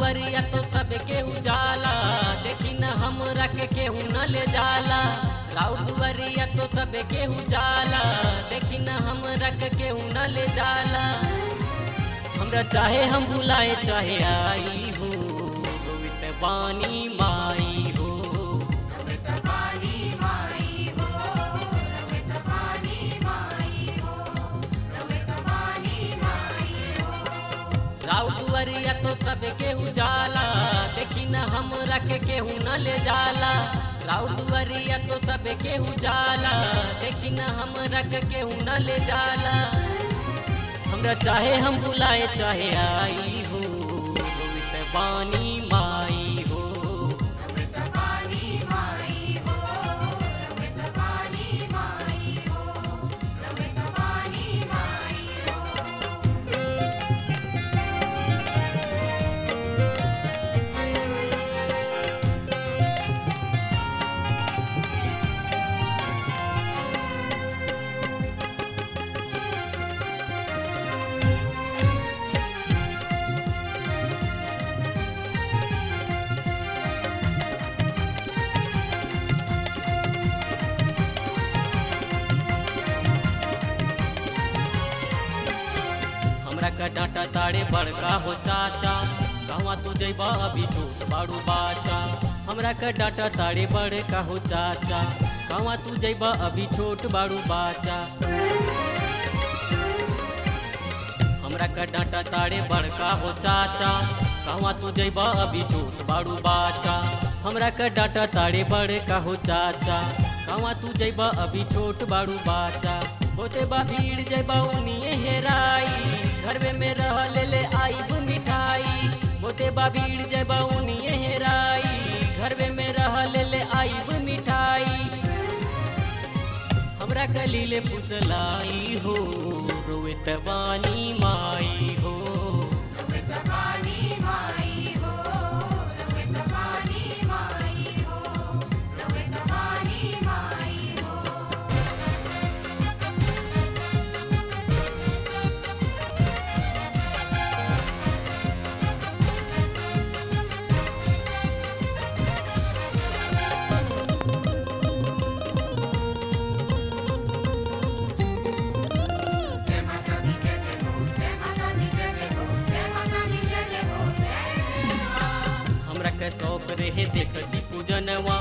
दुआरिया तो सब केहू जाला, देखी न हमरा के केहू न ले जाला। राउर दुआरिया तो सब केहू जाला, देखी न हमरा के केहू न ले जाला। हमरा चाहे हम बुलाए चाहे आई हो, रोवित बानी माई हो। राउर दुआरिया तो सब केहू जाला, देखी न हमरा के केहू न ले जाला। राउर दुआरिया तो सब केहू जाला, देखी न हमरा के केहू न ले जाला। हमरा चाहे हम बुलाए चाहे आई हो, रोवित बानी माई हो। हमरा का डांटा ताड़े बड़का हो चाचा, कहवा तू जइबा अभी छोट बाड़ू बाचा। हमरा का डांटा ताड़े बड़का हो चाचा, कहवा तू जइबा अभी छोट बाड़ू बाचा। हमरा का डांटा ताड़े बड़का हो चाचा, कहवा तू जइबा अभी छोट बाड़ू बाचा। हमरा का डांटा ताड़े बड़का हो चाचा, कहवा तू जइबा अभी छोट बाड़ू बाचा। होते बा भीड़ जइबा उनिए हेराई, घरवे में रह ले ले आईब मिठाई। होते बा भीड़ जइबा उनिए हेराई, घरवे में रह ले ले आईब मिठाई। हमरा कलीले फुसलाई हो, रोवित बानी माई हो। के शौक रहे देखती पूजनवा,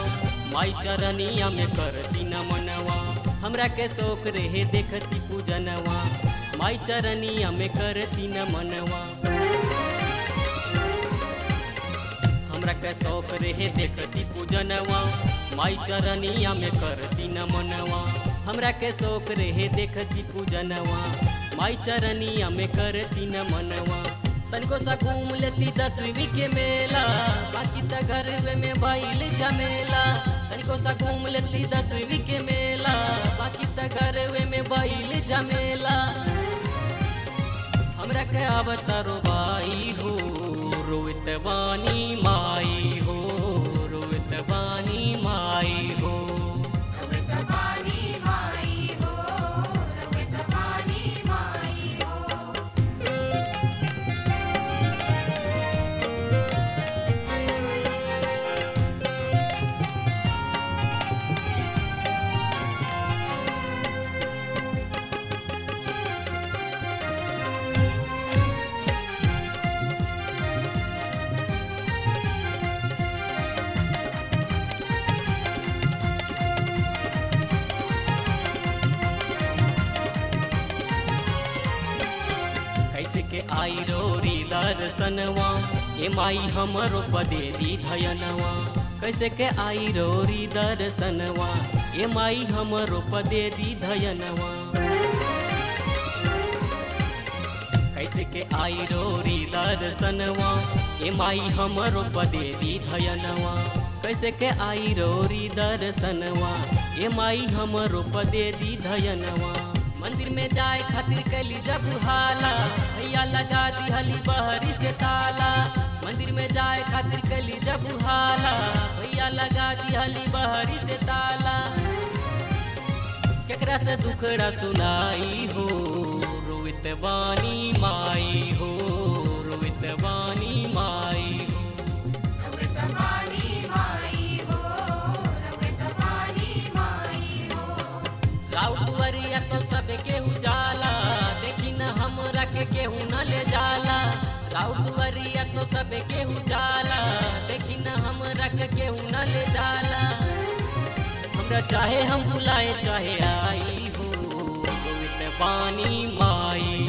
माई चरनिया में करती नमनवा। हमरा के शौक रहे देखती पूजनवा, माई चरनिया में करती नमनवा। हमरा के शौक रहे देखती पूजनवा, माई चरनिया में करती नमनवा। हमरा के शौक रहे देखती पूजनवा, माई चरनिया में करती नमनवा। तनिको सा घूम लेती 10वीं के मेला, बाकी त घर में भइल झमेला। तनिको सा घूम लेती 10वीं के मेला, बाकी त घर में भइल झमेला। हमरा के आवता रोबाई हो, रोवित बानी माई हो। रोवित बानी माई हो। कैसे के आई रोरी दर्शनवा, ए माई हमरो पदे दी धयनवा। कैसे के आई रोरी दर्शनवा, ए माई हमरो पदे दी धयनवा। कैसे के आई रोरी दर्शनवा, ए माई हमरो पदे दी धयनवा। कैसे के आई रोरी दर्शनवा, ए माई हमरो पदे दी धयनवा। मंदिर में जाए खातिर कैली जब हाला, भैया लगा दी हली बहरी से ताला। मंदिर में जाए खातिर कैली जब हाला, भैया लगा दी हली बहरी से ताला। केकरा से दुखड़ा सुनाई हो, रोवित बानी माई हो। रोवित बानी माई हो। राउतवरिया तो सब केहू जाला, देखी न हमरा के केहू न ले जाला। राउतवरिया तो सब केहू जाला, देखी न हमरा के केहू न ले जाला। हमरा चाहे हम बुलाए चाहे आई हो, रोवित बानी माई।